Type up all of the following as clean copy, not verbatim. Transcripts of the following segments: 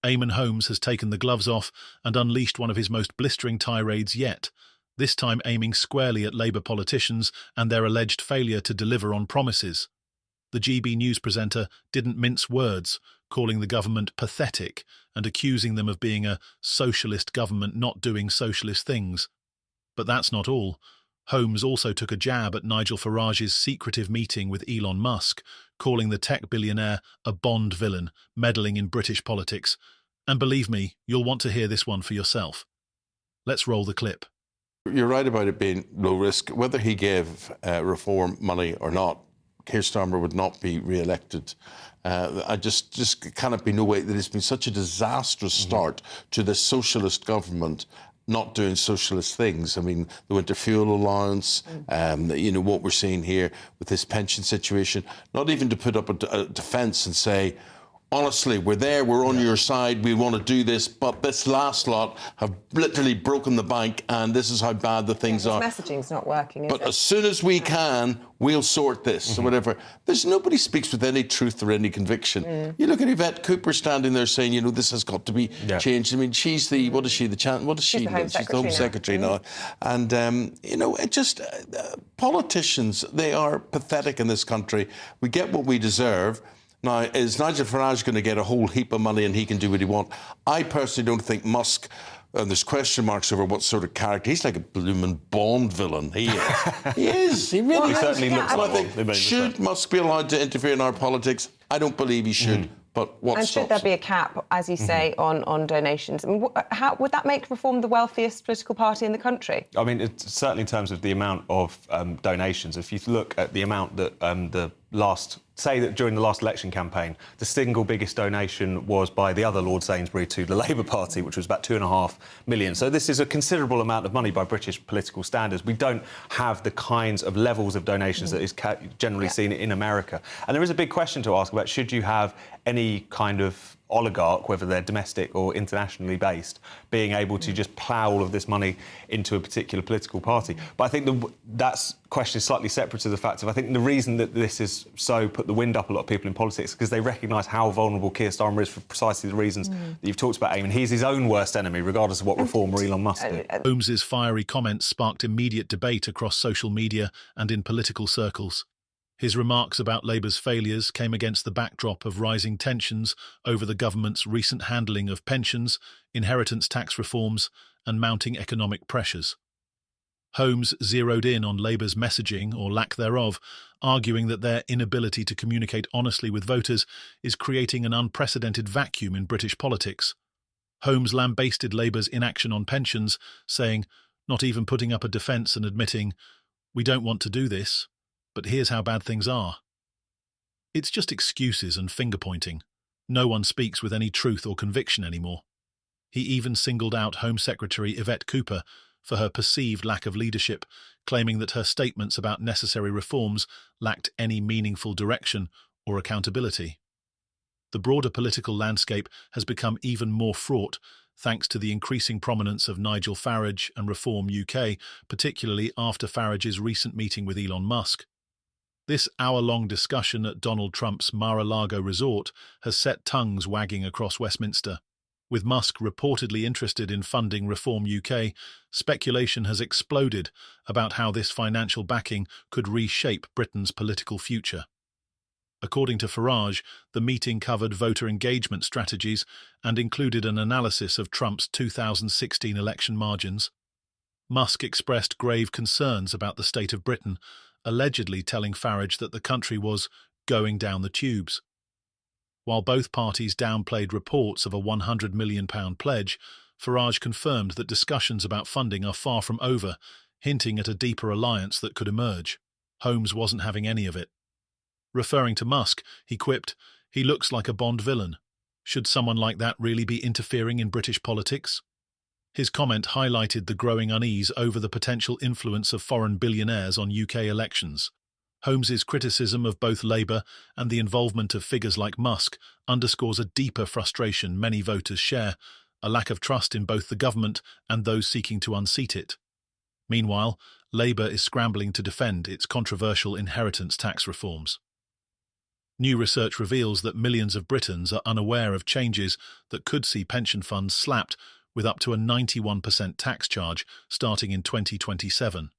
Eamonn Holmes has taken the gloves off and unleashed one of his most blistering tirades yet, this time aiming squarely at Labour politicians and their alleged failure to deliver on promises. The GB News presenter didn't mince words, calling the government pathetic and accusing them of being a socialist government not doing socialist things. But that's not all. Holmes also took a jab at Nigel Farage's secretive meeting with Elon Musk, calling the tech billionaire a Bond villain, meddling in British politics. And believe me, you'll want to hear this one for yourself. Let's roll the clip. You're right about it being low risk. Whether he gave reform money or not, Keir Starmer would not be re-elected. I just cannot be no way that it's been such a disastrous start to this socialist government not doing socialist things. I mean, the winter fuel allowance, you know, what we're seeing here with this pension situation, not even to put up a defence and say, honestly, we're there, we're on your side, we want to do this, but this last lot have literally broken the bank and this is how bad the things are. Messaging's not working, is But it? as soon as we can, we'll sort this or whatever. There's nobody speaks with any truth or any conviction. You look at Yvette Cooper standing there saying, you know, this has got to be changed. I mean, she's the, what is she, the Home Secretary now. And, you know, it just, politicians, they are pathetic in this country. We get what we deserve. Now, is Nigel Farage going to get a whole heap of money and he can do what he wants? I personally don't think Musk, and there's question marks over what sort of character. He's like a blooming Bond villain. He is. He is. He really is. Certainly looks like one. Should Musk be allowed to interfere in our politics? I don't believe he should. But what And stops should there be him? a cap, as you say, on donations? I mean, how would that make Reform the wealthiest political party in the country? I mean, it's certainly in terms of the amount of donations. If you look at the amount that say that during the last election campaign, the single biggest donation was by the other Lord Sainsbury to the Labour Party, which was about £2.5 million. So this is a considerable amount of money by British political standards. We don't have the kinds of levels of donations that is generally seen in America. And there is a big question to ask about, should you have any kind of oligarch, whether they're domestic or internationally based, being able to just plough all of this money into a particular political party. But I think that question is slightly separate to the fact of, I think the reason that this is so put the wind up a lot of people in politics because they recognise how vulnerable Keir Starmer is for precisely the reasons that you've talked about, Eamonn. He's his own worst enemy, regardless of what reformer Elon Musk did. Holmes's fiery comments sparked immediate debate across social media and in political circles. His remarks about Labour's failures came against the backdrop of rising tensions over the government's recent handling of pensions, inheritance tax reforms, and mounting economic pressures. Holmes zeroed in on Labour's messaging, or lack thereof, arguing that their inability to communicate honestly with voters is creating an unprecedented vacuum in British politics. Holmes lambasted Labour's inaction on pensions, saying, not even putting up a defence and admitting, "We don't want to do this, but here's how bad things are." It's just excuses and finger-pointing. No one speaks with any truth or conviction anymore. He even singled out Home Secretary Yvette Cooper for her perceived lack of leadership, claiming that her statements about necessary reforms lacked any meaningful direction or accountability. The broader political landscape has become even more fraught thanks to the increasing prominence of Nigel Farage and Reform UK, particularly after Farage's recent meeting with Elon Musk. This hour-long discussion at Donald Trump's Mar-a-Lago resort has set tongues wagging across Westminster. With Musk reportedly interested in funding Reform UK, speculation has exploded about how this financial backing could reshape Britain's political future. According to Farage, the meeting covered voter engagement strategies and included an analysis of Trump's 2016 election margins. Musk expressed grave concerns about the state of Britain, allegedly telling Farage that the country was going down the tubes. While both parties downplayed reports of a £100 million pledge, Farage confirmed that discussions about funding are far from over, hinting at a deeper alliance that could emerge. Holmes wasn't having any of it. Referring to Musk, he quipped, "He looks like a Bond villain. Should someone like that really be interfering in British politics?" His comment highlighted the growing unease over the potential influence of foreign billionaires on UK elections. Holmes's criticism of both Labour and the involvement of figures like Musk underscores a deeper frustration many voters share, a lack of trust in both the government and those seeking to unseat it. Meanwhile, Labour is scrambling to defend its controversial inheritance tax reforms. New research reveals that millions of Britons are unaware of changes that could see pension funds slapped with up to a 91% tax charge starting in 2027.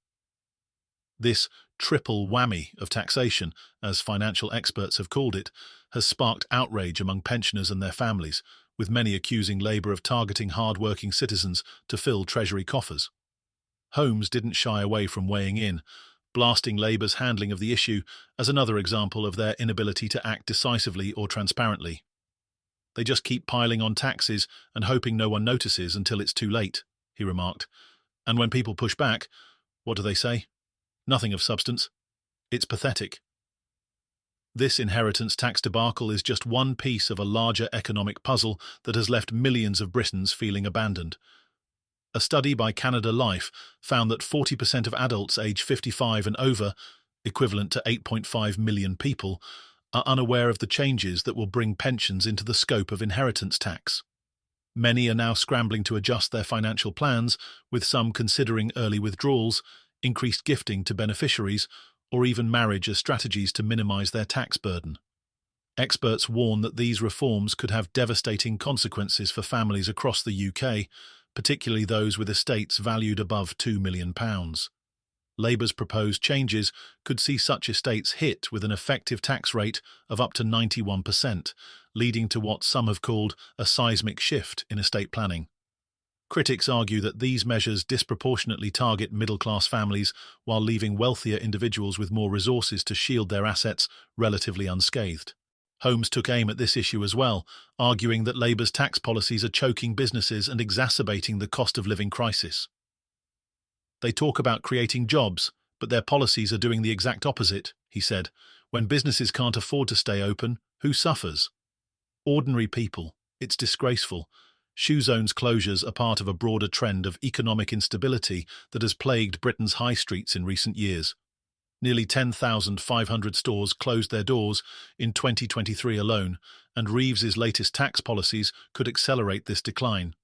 This triple whammy of taxation, as financial experts have called it, has sparked outrage among pensioners and their families, with many accusing Labour of targeting hard-working citizens to fill Treasury coffers. Holmes didn't shy away from weighing in, blasting Labour's handling of the issue as another example of their inability to act decisively or transparently. They just keep piling on taxes and hoping no one notices until it's too late, he remarked. And when people push back, what do they say? Nothing of substance. It's pathetic. This inheritance tax debacle is just one piece of a larger economic puzzle that has left millions of Britons feeling abandoned. A study by Canada Life found that 40% of adults aged 55 and over, equivalent to 8.5 million people, are unaware of the changes that will bring pensions into the scope of inheritance tax. Many are now scrambling to adjust their financial plans, with some considering early withdrawals, increased gifting to beneficiaries, or even marriage as strategies to minimise their tax burden. Experts warn that these reforms could have devastating consequences for families across the UK, particularly those with estates valued above £2 million. Labour's proposed changes could see such estates hit with an effective tax rate of up to 91%, leading to what some have called a seismic shift in estate planning. Critics argue that these measures disproportionately target middle-class families while leaving wealthier individuals with more resources to shield their assets relatively unscathed. Holmes took aim at this issue as well, arguing that Labour's tax policies are choking businesses and exacerbating the cost of living crisis. They talk about creating jobs, but their policies are doing the exact opposite, he said. When businesses can't afford to stay open, who suffers? Ordinary people. It's disgraceful. Shoe zones closures are part of a broader trend of economic instability that has plagued Britain's high streets in recent years. Nearly 10,500 stores closed their doors in 2023 alone, and Reeves's latest tax policies could accelerate this decline.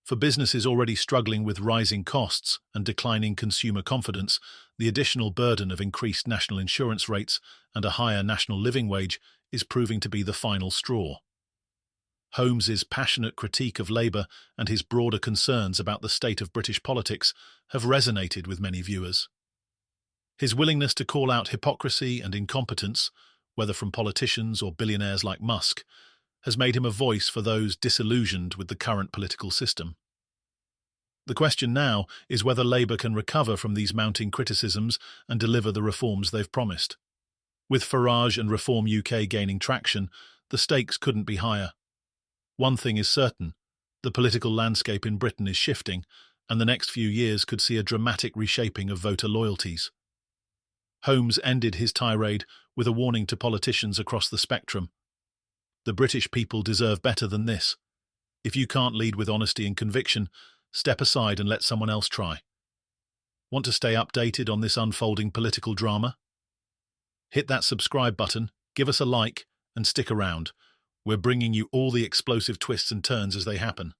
For businesses already struggling with rising costs and declining consumer confidence, the additional burden of increased national insurance rates and a higher national living wage is proving to be the final straw. Holmes's passionate critique of Labour and his broader concerns about the state of British politics have resonated with many viewers. His willingness to call out hypocrisy and incompetence, whether from politicians or billionaires like Musk, has made him a voice for those disillusioned with the current political system. The question now is whether Labour can recover from these mounting criticisms and deliver the reforms they've promised. With Farage and Reform UK gaining traction, the stakes couldn't be higher. One thing is certain, the political landscape in Britain is shifting, and the next few years could see a dramatic reshaping of voter loyalties. Holmes ended his tirade with a warning to politicians across the spectrum. The British people deserve better than this. If you can't lead with honesty and conviction, step aside and let someone else try. Want to stay updated on this unfolding political drama? Hit that subscribe button, give us a like, and stick around. We're bringing you all the explosive twists and turns as they happen.